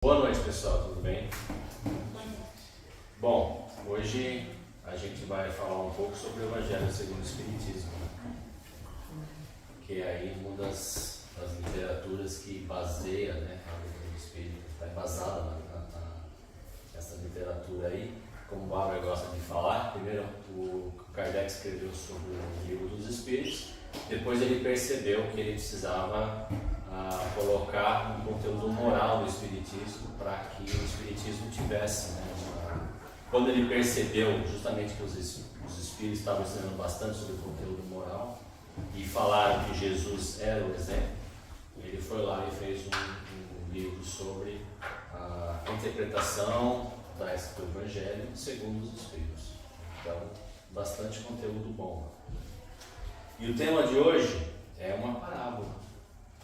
Boa noite, pessoal, tudo bem? Bom, hoje a gente vai falar um pouco sobre o Evangelho segundo o Espiritismo, né? Que é aí uma das literaturas que baseia, né, a doutrina do Espírito, está embasada nessa literatura aí. Como o Bárbara gosta de falar, primeiro o Kardec escreveu sobre o Livro dos Espíritos, depois ele percebeu que ele precisava colocar um conteúdo moral do Espiritismo para que o Espiritismo tivesse, né, quando ele percebeu justamente que os Espíritos estavam ensinando bastante sobre o conteúdo moral e falaram que Jesus era o exemplo, ele foi lá e fez um livro sobre a interpretação do Evangelho segundo os Espíritos. Então, bastante conteúdo bom. E o tema de hoje é uma parábola,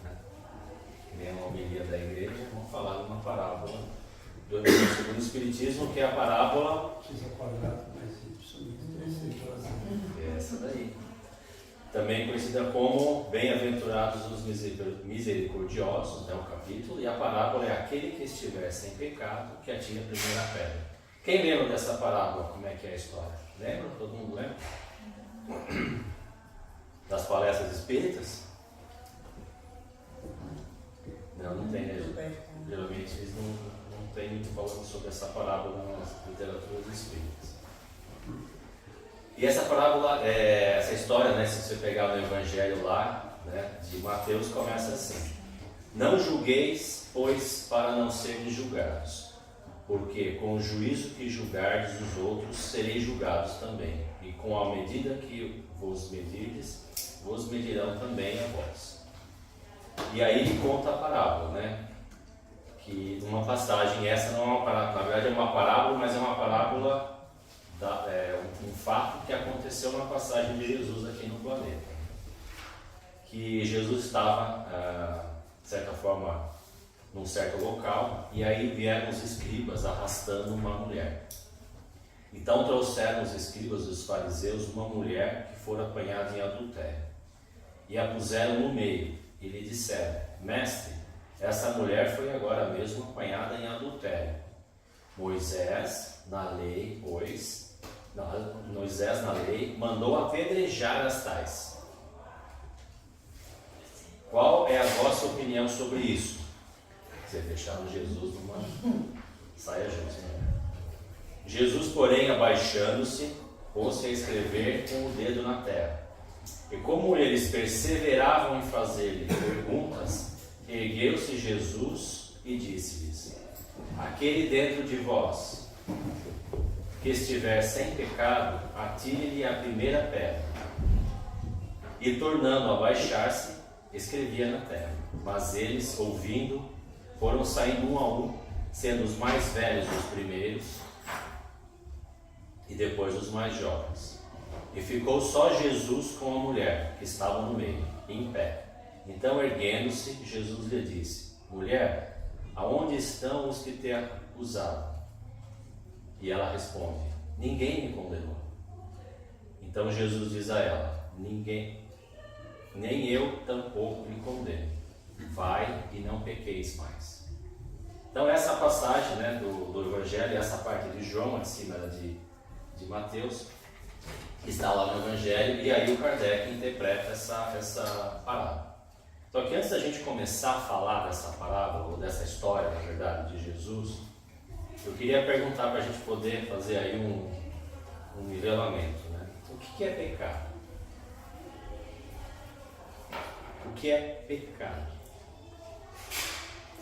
né? Que é uma homilia da igreja, vamos falar de uma parábola do Evangelho segundo o Espiritismo, que é a parábola... É essa daí. Também conhecida como Bem-aventurados os misericordiosos, né, o capítulo, e a parábola é aquele que estiver sem pecado, que atire a primeira pedra. Quem lembra dessa parábola? Como é que é a história? Lembra? Todo mundo lembra? Das palestras espíritas? Não tem, né? Geralmente eles não tem muito falando sobre essa parábola nas literaturas espíritas. E essa parábola, essa história, né, se você pegar no Evangelho lá, né, de Mateus, começa assim: não julgueis, pois, para não serem julgados, porque com o juízo que julgardes os outros, sereis julgados também, e com a medida que vos medirdes, vos medirão também a vós. E aí ele conta a parábola, né, que uma passagem, essa não é uma parábola, na verdade é uma parábola, mas é uma parábola, um fato que aconteceu na passagem de Jesus aqui no planeta. Que Jesus estava, de certa forma, num certo local, e aí vieram os escribas arrastando uma mulher. Então trouxeram os escribas e os fariseus uma mulher que fora apanhada em adultério, e a puseram no meio, e lhe disseram: mestre, essa mulher foi agora mesmo apanhada em adultério. Moisés, na lei, mandou apedrejar as tais. Qual é a vossa opinião sobre isso? Vocês deixaram Jesus numa saia justa, né? Jesus, porém, abaixando-se, pôs-se a escrever com o dedo na terra. E como eles perseveravam em fazer-lhe perguntas, ergueu-se Jesus e disse-lhes: aquele dentro de vós que estiver sem pecado, atire-lhe a primeira pedra. E tornando a baixar-se, escrevia na terra. Mas eles, ouvindo, foram saindo um a um, sendo os mais velhos os primeiros, e depois os mais jovens. E ficou só Jesus com a mulher, que estava no meio, em pé. Então, erguendo-se, Jesus lhe disse: mulher, aonde estão os que te acusavam? E ela responde: ninguém me condenou. Então Jesus diz a ela: ninguém, nem eu tampouco lhe condeno. Vai e não pequeis mais. Então essa passagem, né, do Evangelho, essa parte de João, acima de Mateus, está lá no Evangelho, e aí o Kardec interpreta essa parábola. Só que antes da gente começar a falar dessa parábola, ou dessa história, na verdade, de Jesus, eu queria perguntar para a gente poder fazer aí um nivelamento, né? O que é pecado? O que é pecado?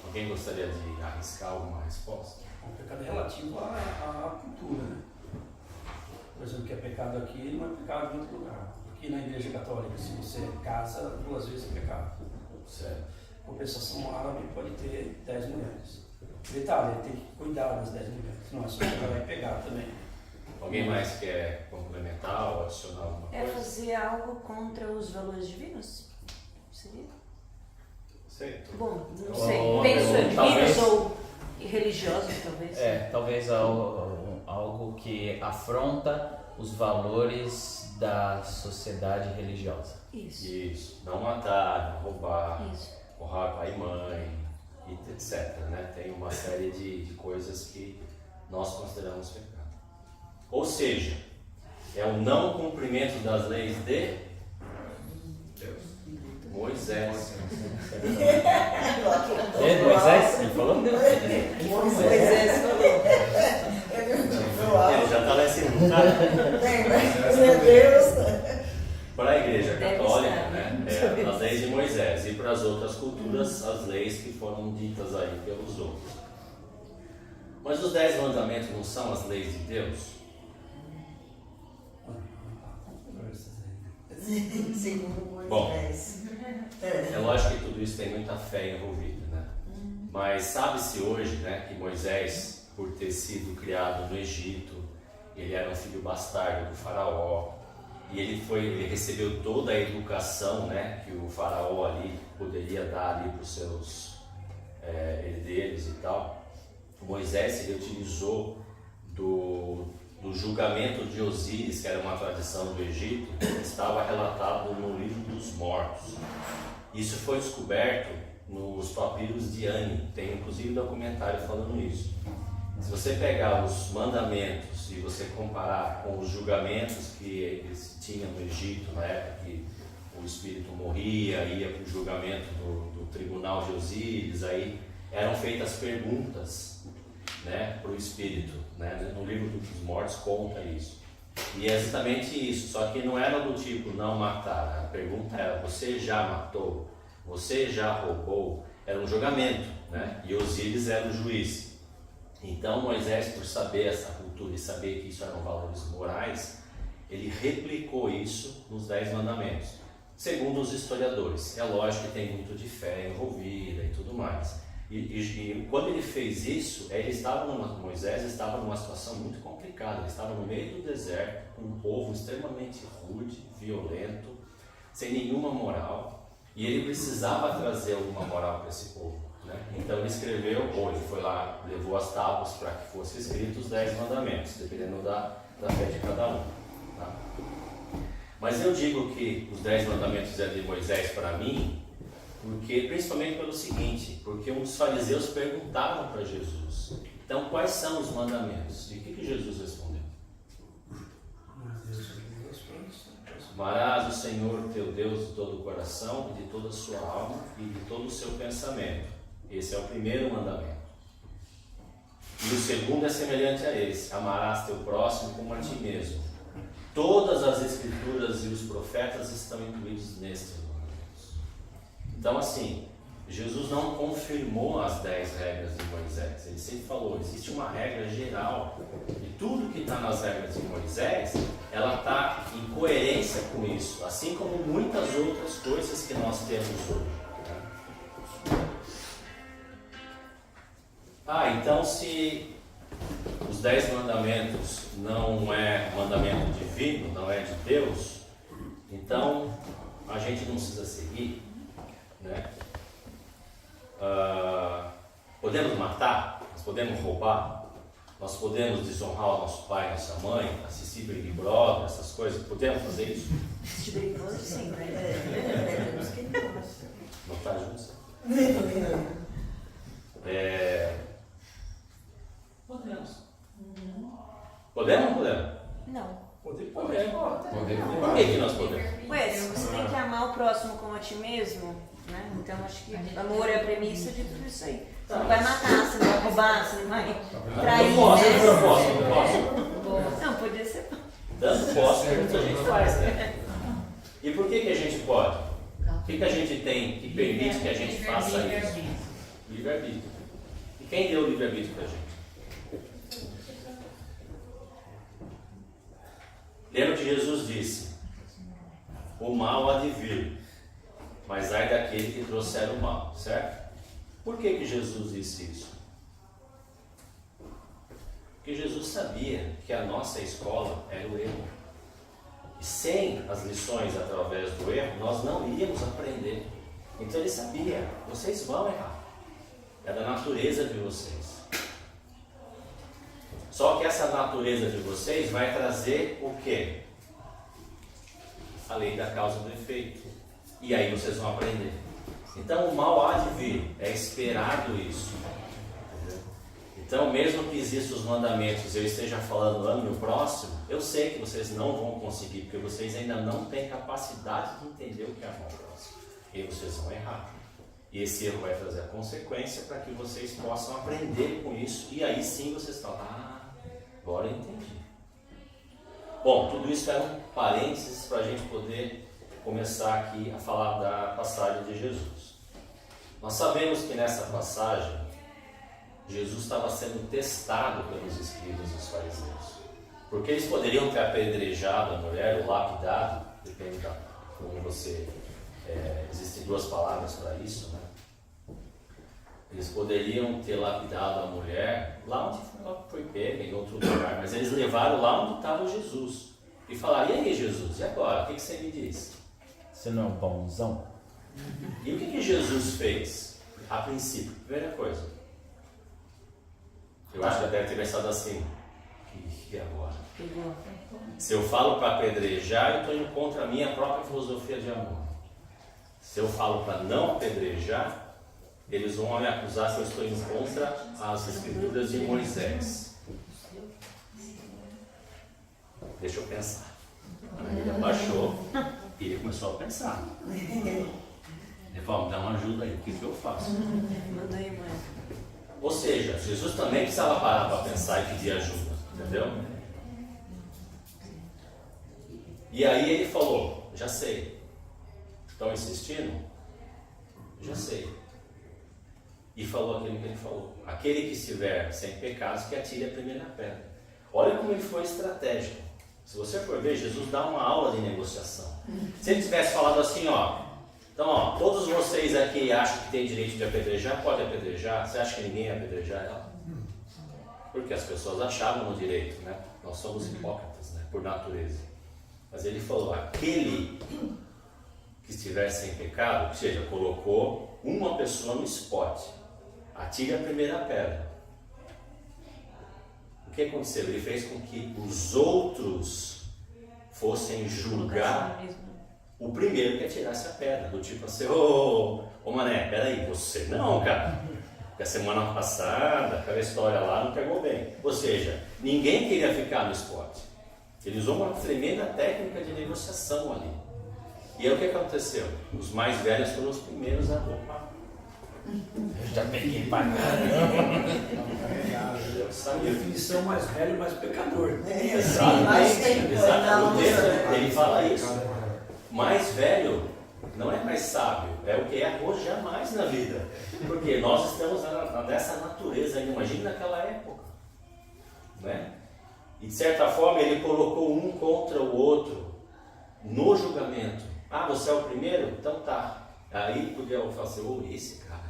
Alguém gostaria de arriscar alguma resposta? O pecado é relativo à cultura, né? Por exemplo, o que é pecado aqui não é pecado em outro lugar. Aqui na Igreja Católica, se você casa 2 vezes é pecado. Certo. Compensação, um árabe pode ter 10 mulheres. Detalhe, ele tem que cuidar das 10 mulheres, não é só que vai pegar também. Alguém mais quer complementar ou adicionar alguma coisa? É fazer algo contra os valores divinos? Seria? Sei. Bom, não Ou sei. uma Penso pergunta, divinos talvez. ou religiosos, talvez. Talvez algo que afronta os valores da sociedade religiosa. Isso. Isso. Não matar, não roubar, Isso. honrar pai e mãe, e etc. Né? Tem uma série de coisas que nós consideramos pecado. Ou seja, é o não cumprimento das leis de Moisés. Moisés? Ele falou? Moisés falou. Ele já está lá em cima, não tá? Meu Deus. Para a igreja Deve católica, estar. né, é as leis de Moisés, e para as outras culturas, as leis que foram ditas aí pelos outros. Mas os 10 mandamentos não são as leis de Deus? Segundo Bom. Moisés. É lógico que tudo isso tem muita fé envolvida, né? Mas sabe-se hoje, né, que Moisés, por ter sido criado no Egito, ele era um filho bastardo do faraó, e ele recebeu toda a educação, né, que o faraó ali poderia dar ali para os seus herdeiros e tal. Moisés, ele utilizou do julgamento de Osíris, que era uma tradição do Egito, que estava relatado no livro dos mortos. Isso foi descoberto nos papiros de Ani, tem inclusive um documentário falando isso. Se você pegar os mandamentos e você comparar com os julgamentos que eles tinham no Egito, na época que o espírito morria, ia para o julgamento do tribunal de Osíris, aí eram feitas perguntas, né, para o espírito, né? No livro dos mortos conta isso. E é exatamente isso, só que não era do tipo não matar. A pergunta era: você já matou? Você já roubou? Era um julgamento, né? E Osíris era o juiz. Então Moisés, por saber essa cultura e saber que isso eram valores morais, ele replicou isso nos 10 mandamentos, segundo os historiadores. É lógico que tem muito de fé envolvida e tudo mais. E quando ele fez isso, Moisés estava numa situação muito complicada. Ele estava no meio do deserto, com um povo extremamente rude, violento, sem nenhuma moral, e ele precisava trazer alguma moral para esse povo, né? Então ele escreveu, ou ele foi lá, levou as tábuas para que fossem escritos os 10 mandamentos, dependendo da fé de cada um, tá? Mas eu digo que os 10 mandamentos é de Moisés para mim, porque, principalmente pelo seguinte, porque uns fariseus perguntaram para Jesus: então quais são os mandamentos? E o que Jesus respondeu? Amarás o Senhor teu Deus de todo o coração, e de toda a sua alma e de todo o seu pensamento. Esse é o primeiro mandamento. E o segundo é semelhante a esse: amarás teu próximo como a ti mesmo. Todas as escrituras e os profetas estão incluídos nestes mandamentos. Então, assim, Jesus não confirmou as 10 regras de Moisés. Ele sempre falou: existe uma regra geral, e tudo que está nas regras de Moisés, ela está em coerência com isso, assim como muitas outras coisas que nós temos hoje, né? Então se os 10 mandamentos não é mandamento divino, não é de Deus, então a gente não precisa seguir, né? Podemos matar, nós podemos roubar, nós podemos desonrar o nosso pai, nossa mãe, assistir Big Brother, essas coisas, podemos fazer isso? Assistir Big Brother, sim, né? Não está junto? Podemos. Podemos ou não podemos? Não. Podemos. Por que nós podemos? Ué, se você tem que amar o próximo como a ti mesmo, né? Então acho que amor é a premissa de tudo isso aí. Você não vai matar, você não vai roubar, você não vai trair, Não posso, né? não posso. Não, podia ser. Dando posse, é o que a gente faz, né? E por que a gente pode? O que a gente tem que permite que a gente faça isso? Livre-arbítrio. E quem deu o livre-arbítrio pra gente? Lembra que Jesus disse: o mal há de vir, mas ai daquele que trouxer o mal, certo? Por que Jesus disse isso? Porque Jesus sabia que a nossa escola era o erro. E sem as lições através do erro, nós não iríamos aprender. Então ele sabia: vocês vão errar. É da natureza de vocês. Só que essa natureza de vocês vai trazer o quê? A lei da causa e do efeito. E aí vocês vão aprender. Então o mal há de vir, é esperado isso. Entendeu? Então, mesmo que existam os mandamentos, eu esteja falando ame o próximo, eu sei que vocês não vão conseguir, porque vocês ainda não têm capacidade de entender o que é amar o próximo. E vocês vão errar. E esse erro vai trazer a consequência para que vocês possam aprender com isso. E aí sim vocês falam, agora eu entendi. Bom, tudo isso era um parênteses para a gente poder começar aqui a falar da passagem de Jesus. Nós sabemos que nessa passagem, Jesus estava sendo testado pelos escribas e os fariseus. Porque eles poderiam ter apedrejado a mulher ou lapidado, depende de como você... existem duas palavras para isso, né? Eles poderiam ter lapidado a mulher lá onde ela foi pega, em outro lugar, mas eles levaram lá onde estava Jesus e falaram, e aí Jesus, e agora? O que você me diz? Você não é um bonzão? E o que Jesus fez? A princípio, primeira coisa, eu acho que deve ter pensado assim, e agora? Se eu falo para apedrejar, eu estou indo contra a minha própria filosofia de amor. Se eu falo para não apedrejar, eles vão me acusar que eu estou indo contra as escrituras de Moisés. Deixa eu pensar. Aí ele abaixou e ele começou a pensar. Ele falou, me dá uma ajuda aí, o que eu faço? Manda aí, mãe. Ou seja, Jesus também precisava parar para pensar e pedir ajuda, entendeu? E aí ele falou, já sei. Estão insistindo? Já sei. E falou aquilo que ele falou. Aquele que estiver sem pecados, que atire a primeira pedra. Olha como ele foi estratégico. Se você for ver, Jesus dá uma aula de negociação. Se ele tivesse falado assim, então, todos vocês aqui acham que tem direito de apedrejar, pode apedrejar. Você acha que ninguém ia apedrejar ela? Porque as pessoas achavam no direito, né? Nós somos hipócritas, né? Por natureza. Mas ele falou, aquele que estiver sem pecado, ou seja, colocou uma pessoa no spot, atire a primeira pedra. O que aconteceu? Ele fez com que os outros fossem julgar o primeiro que atirasse a pedra, do tipo assim, ô mané, peraí, você não, cara, porque a semana passada, aquela história lá não pegou bem. Ou seja, ninguém queria ficar no spot. Ele usou uma tremenda técnica de negociação ali. E aí o que aconteceu? Os mais velhos foram os primeiros a roubar. Eu já peguei pra caramba. Eu A sabia. definição mais velho, mais pecador. Mais tempo. Exatamente. O texto, ele fala isso. Mais velho não é mais sábio, é o que é hoje jamais na vida. Porque nós estamos nessa natureza ainda, imagina naquela época. Né? E de certa forma ele colocou um contra o outro no julgamento. Você é o primeiro? Então tá. Aí podia falar assim, esse cara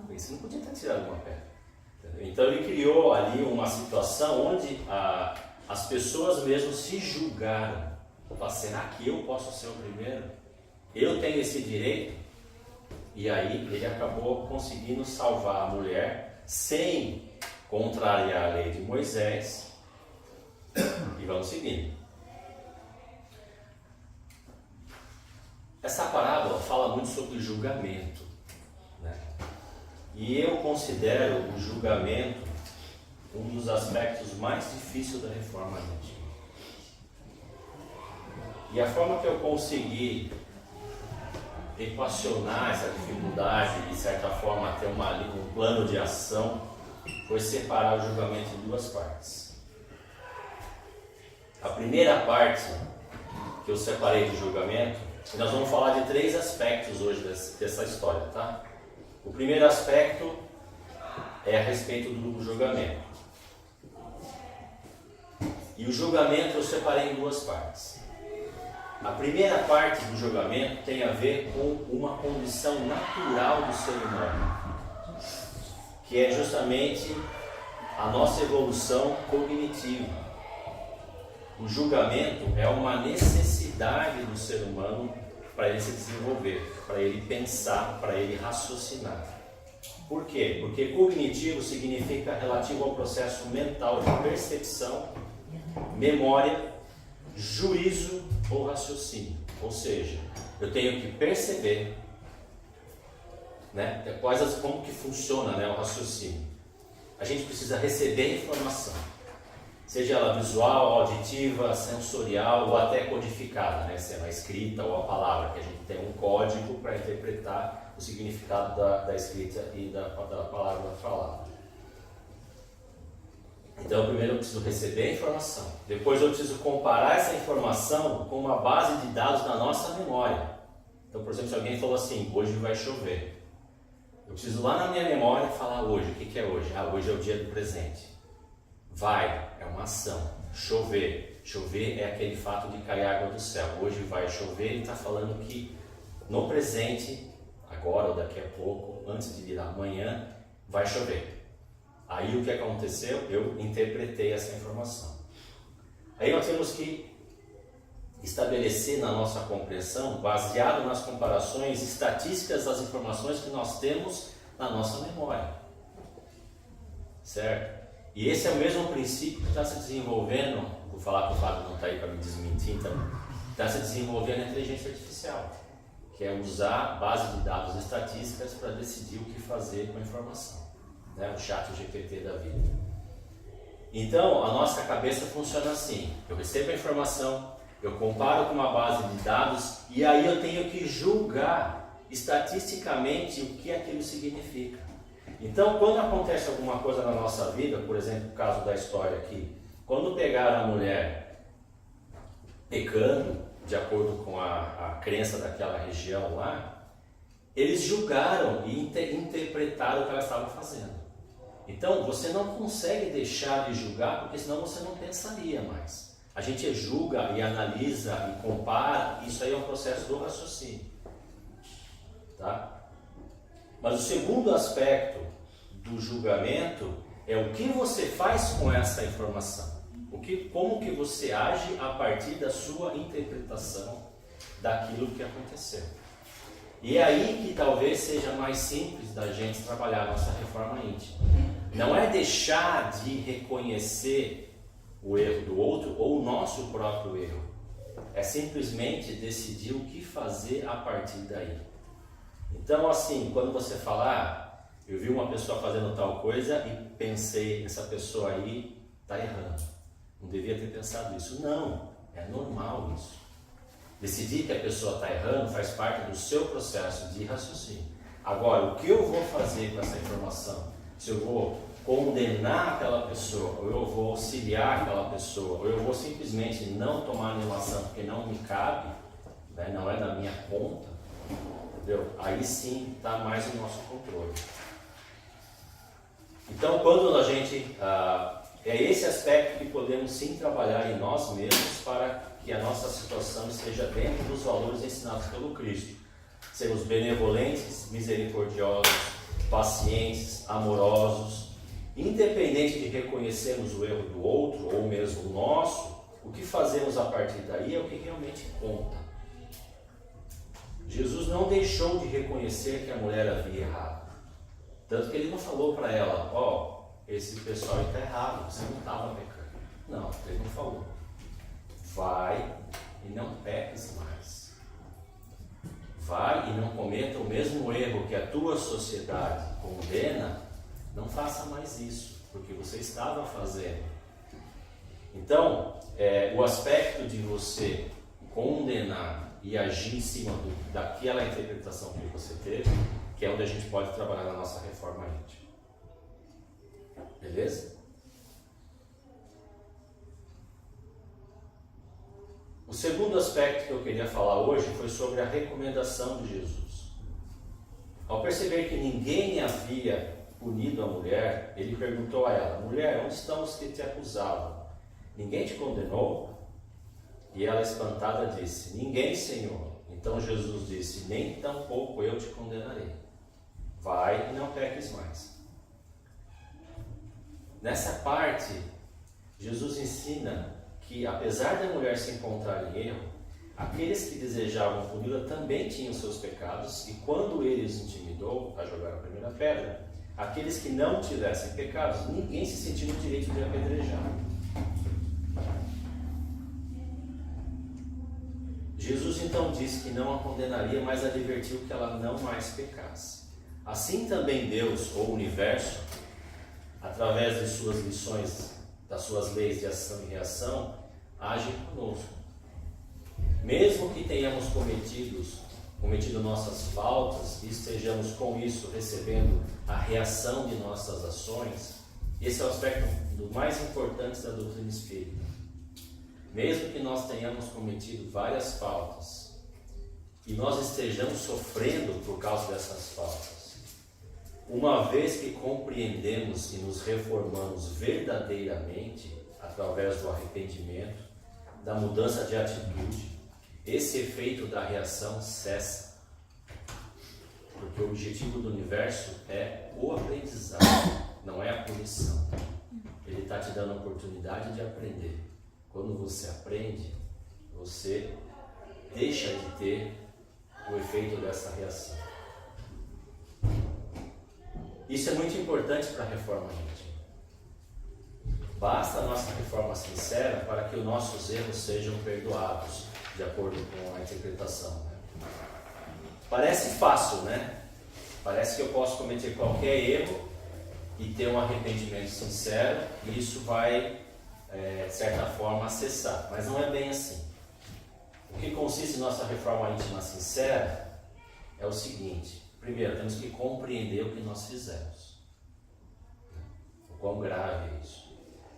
aí, esse não podia ter tirado uma pedra. Então ele criou ali uma situação onde as pessoas mesmo se julgaram. Será que eu posso ser o primeiro? Eu tenho esse direito? E aí ele acabou conseguindo salvar a mulher sem contrariar a lei de Moisés. E vamos seguindo. Essa parábola fala muito sobre julgamento, né? E eu considero o julgamento um dos aspectos mais difíceis da reforma antiga. E a forma que eu consegui equacionar essa dificuldade e de certa forma ter um plano de ação foi separar o julgamento em duas partes. A primeira parte que eu separei de julgamento, e nós vamos falar de 3 aspectos hoje dessa história, tá? O primeiro aspecto é a respeito do julgamento. E o julgamento eu separei em 2 partes. A primeira parte do julgamento tem a ver com uma condição natural do ser humano, que é justamente a nossa evolução cognitiva. O julgamento é uma necessidade do ser humano para ele se desenvolver, para ele pensar, para ele raciocinar. Por quê? Porque cognitivo significa relativo ao processo mental de percepção, memória, juízo ou raciocínio. Ou seja, eu tenho que perceber, né? Como que funciona, né, o raciocínio. A gente precisa receber informação, seja ela visual, auditiva, sensorial ou até codificada, né? Se é a escrita ou a palavra, que a gente tem um código para interpretar o significado da escrita e da palavra falada. Então, primeiro eu preciso receber a informação, depois eu preciso comparar essa informação com uma base de dados na nossa memória. Então, por exemplo, se alguém falou assim, hoje vai chover, eu preciso lá na minha memória falar hoje. O que é hoje? Hoje é o dia do presente. Vai, é uma ação. Chover. Chover é aquele fato de cair água do céu. Hoje vai chover, ele está falando que no presente, agora ou daqui a pouco, antes de virar amanhã, vai chover. Aí o que aconteceu? Eu interpretei essa informação. Aí nós temos que estabelecer na nossa compreensão, baseado nas comparações estatísticas das informações que nós temos na nossa memória. Certo? E esse é o mesmo princípio que está se desenvolvendo, vou falar que o Fábio não está aí para me desmentir, então, está se desenvolvendo a inteligência artificial, que é usar base de dados estatísticas para decidir o que fazer com a informação, né? O chat GPT da vida. Então, a nossa cabeça funciona assim, eu recebo a informação, eu comparo com uma base de dados e aí eu tenho que julgar estatisticamente o que aquilo significa. Então, quando acontece alguma coisa na nossa vida, por exemplo, o caso da história aqui, quando pegaram a mulher pecando, de acordo com a crença daquela região lá, eles julgaram e interpretaram o que ela estava fazendo. Então, você não consegue deixar de julgar, porque senão você não pensaria mais. A gente julga e analisa e compara, isso aí é um processo do raciocínio. Tá? Mas o segundo aspecto do julgamento é o que você faz com essa informação. Como que você age a partir da sua interpretação daquilo que aconteceu. E é aí que talvez seja mais simples da gente trabalhar a nossa reforma íntima. Não é deixar de reconhecer o erro do outro ou o nosso próprio erro. É simplesmente decidir o que fazer a partir daí. Então, assim, quando você fala, eu vi uma pessoa fazendo tal coisa e pensei, essa pessoa aí está errando. Não devia ter pensado isso. Não, é normal isso. Decidir que a pessoa está errando faz parte do seu processo de raciocínio. Agora, o que eu vou fazer com essa informação? Se eu vou condenar aquela pessoa, ou eu vou auxiliar aquela pessoa, ou eu vou simplesmente não tomar nenhuma ação porque não me cabe, né, não é da minha conta, entendeu? Aí sim está mais no nosso controle. Então, quando a gente... é esse aspecto que podemos sim trabalhar em nós mesmos para que a nossa situação esteja dentro dos valores ensinados pelo Cristo. Sermos benevolentes, misericordiosos, pacientes, amorosos, independente de reconhecermos o erro do outro ou mesmo o nosso, o que fazemos a partir daí é o que realmente conta. Jesus não deixou de reconhecer que a mulher havia errado. Tanto que ele não falou para ela, esse pessoal está errado, você não estava pecando. Não, ele não falou. Vai e não peques mais. Vai e não cometa o mesmo erro que a tua sociedade condena. Não faça mais isso, porque você estava fazendo. Então, o aspecto de você condenar e agir em cima daquela interpretação que você teve, que é onde a gente pode trabalhar na nossa reforma íntima. Beleza? O segundo aspecto que eu queria falar hoje foi sobre a recomendação de Jesus. Ao perceber que ninguém havia punido a mulher, ele perguntou a ela: mulher, onde estão os que te acusavam? Ninguém te condenou? E ela, espantada, disse: ninguém, Senhor. Então Jesus disse: nem tampouco eu te condenarei. Vai e não peques mais. Nessa parte, Jesus ensina que, apesar da mulher se encontrar em erro, aqueles que desejavam puni-la também tinham seus pecados, e quando ele os intimidou a jogar a primeira pedra, aqueles que não tivessem pecados, ninguém se sentiu no direito de apedrejar. Jesus então disse que não a condenaria, mas advertiu que ela não mais pecasse. Assim também Deus, ou o universo, através de suas lições, das suas leis de ação e reação, age conosco. Mesmo que tenhamos cometido nossas faltas e estejamos com isso recebendo a reação de nossas ações, esse é o aspecto do mais importante da doutrina espírita. Mesmo que nós tenhamos cometido várias faltas e nós estejamos sofrendo por causa dessas faltas, uma vez que compreendemos e nos reformamos verdadeiramente através do arrependimento, da mudança de atitude, esse efeito da reação cessa. Porque o objetivo do universo é o aprendizado, não é a punição. Ele está te dando a oportunidade de aprender. Quando você aprende, você deixa de ter o efeito dessa reação. Isso é muito importante para a reforma íntima. Basta a nossa reforma sincera para que os nossos erros sejam perdoados, de acordo com a interpretação. Né? Parece fácil, né? Parece que eu posso cometer qualquer erro e ter um arrependimento sincero e isso vai, de certa forma, cessar. Mas não é bem assim. O que consiste em nossa reforma íntima sincera é o seguinte: primeiro, temos que compreender o que nós fizemos, o quão grave é isso.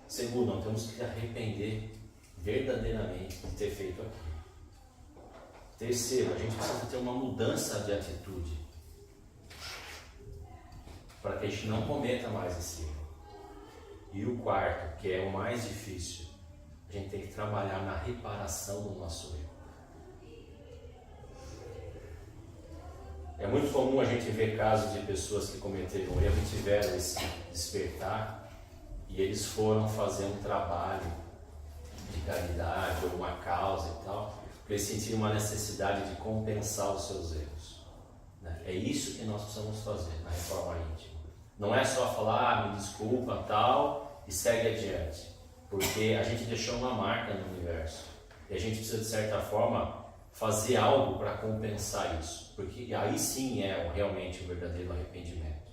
Segundo, nós temos que arrepender verdadeiramente de ter feito aquilo. Terceiro, a gente precisa ter uma mudança de atitude para que a gente não cometa mais esse erro. E o quarto, que é o mais difícil, a gente tem que trabalhar na reparação do nosso erro. É muito comum a gente ver casos de pessoas que cometeram erro e tiveram esse despertar e eles foram fazer um trabalho de caridade ou uma causa e tal, porque eles sentiram uma necessidade de compensar os seus erros. É isso que nós precisamos fazer na reforma íntima. Não é só falar, me desculpa, tal, e segue adiante. Porque a gente deixou uma marca no universo. E a gente precisa, de certa forma, fazer algo para compensar isso. Porque aí sim é realmente o verdadeiro arrependimento.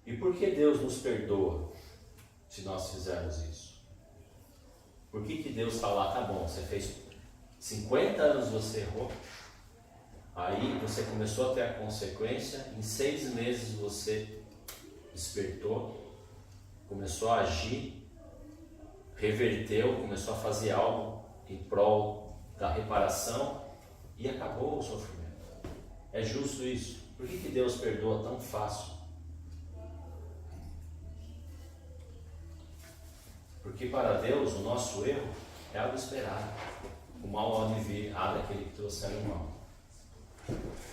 E por que Deus nos perdoa se nós fizermos isso? Por que Deus fala, tá bom, você fez 50 anos, você errou, aí você começou a ter a consequência, em 6 meses você despertou, começou a agir, reverteu, começou a fazer algo em prol da reparação e acabou o sofrimento. É justo isso? Por que Deus perdoa tão fácil? Porque para Deus o nosso erro é algo esperado. O mal há de vir, há daquele que trouxer o mal.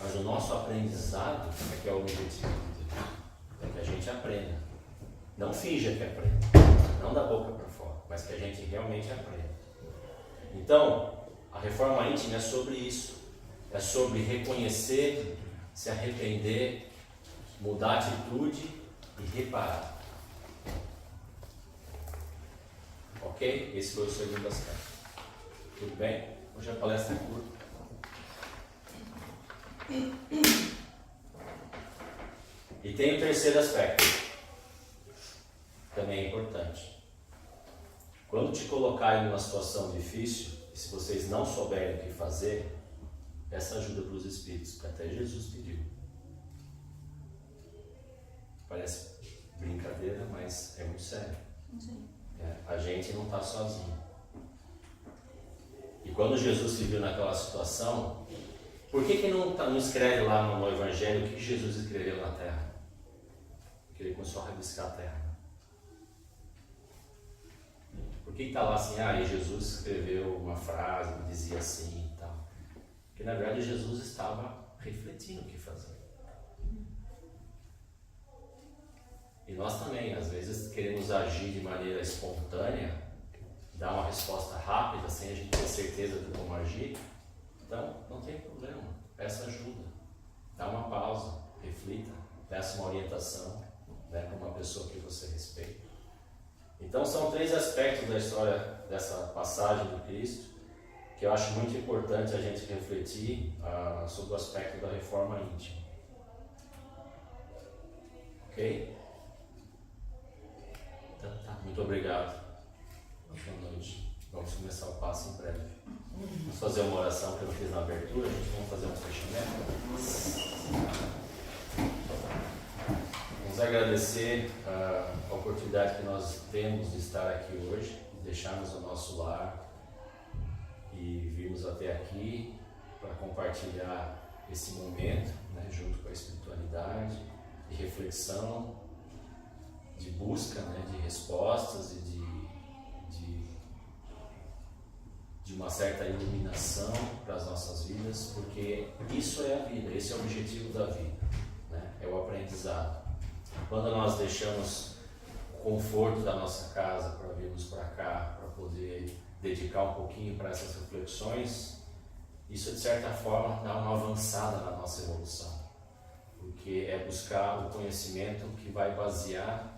Mas o nosso aprendizado é que é o objetivo de Deus. É que a gente aprenda. Não finja que aprende. Não da boca para fora. Mas que a gente realmente aprenda. Então, a reforma íntima é sobre isso. É sobre reconhecer, se arrepender, mudar a atitude e reparar. Ok? Esse foi o segundo aspecto. Tudo bem? Hoje a palestra é curta. E tem o terceiro aspecto. Também é importante. Quando te colocarem numa situação difícil, e se vocês não souberem o que fazer, peça ajuda para os Espíritos, que até Jesus pediu. Parece brincadeira, mas é muito sério. Sim. A gente não está sozinho. E quando Jesus se viu naquela situação, por que não escreve lá no Evangelho o que Jesus escreveu na terra? Porque ele começou a rabiscar a terra. Por que está lá assim, e Jesus escreveu uma frase que dizia assim e tal? Porque na verdade Jesus estava refletindo o que fazer. E nós também, às vezes, queremos agir de maneira espontânea, dar uma resposta rápida, sem a gente ter certeza de como agir. Então, não tem problema, peça ajuda, dá uma pausa, reflita, peça uma orientação, para uma pessoa que você respeita. Então, são 3 aspectos da história dessa passagem do Cristo, que eu acho muito importante a gente refletir sobre o aspecto da reforma íntima. Ok? Então, tá. Muito obrigado. Boa noite. Vamos começar o passo em breve. Vamos fazer uma oração que eu fiz na abertura, a gente vai fazer um fechamento. Vamos agradecer a oportunidade que nós temos de estar aqui hoje, de deixarmos o nosso lar e virmos até aqui para compartilhar esse momento, né, junto com a espiritualidade, de reflexão, de busca, né, de respostas e de uma certa iluminação para as nossas vidas, porque isso é a vida, esse é o objetivo da vida, né? É o aprendizado. Quando nós deixamos o conforto da nossa casa para virmos para cá, para poder dedicar um pouquinho para essas reflexões, isso de certa forma dá uma avançada na nossa evolução, porque é buscar o conhecimento que vai basear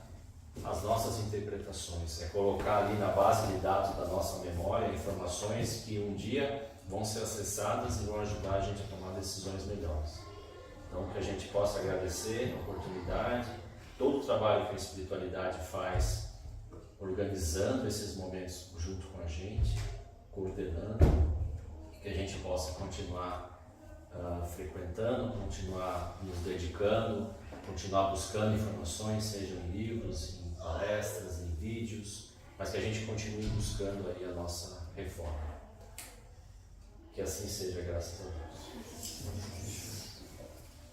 as nossas interpretações, é colocar ali na base de dados da nossa memória informações que um dia vão ser acessadas e vão ajudar a gente a tomar decisões melhores. Então, que a gente possa agradecer a oportunidade, todo o trabalho que a espiritualidade faz, organizando esses momentos junto com a gente, coordenando, que a gente possa continuar frequentando, continuar nos dedicando, continuar buscando informações, sejam em livros, em palestras, em vídeos, mas que a gente continue buscando aí a nossa reforma. Que assim seja, graças a Deus.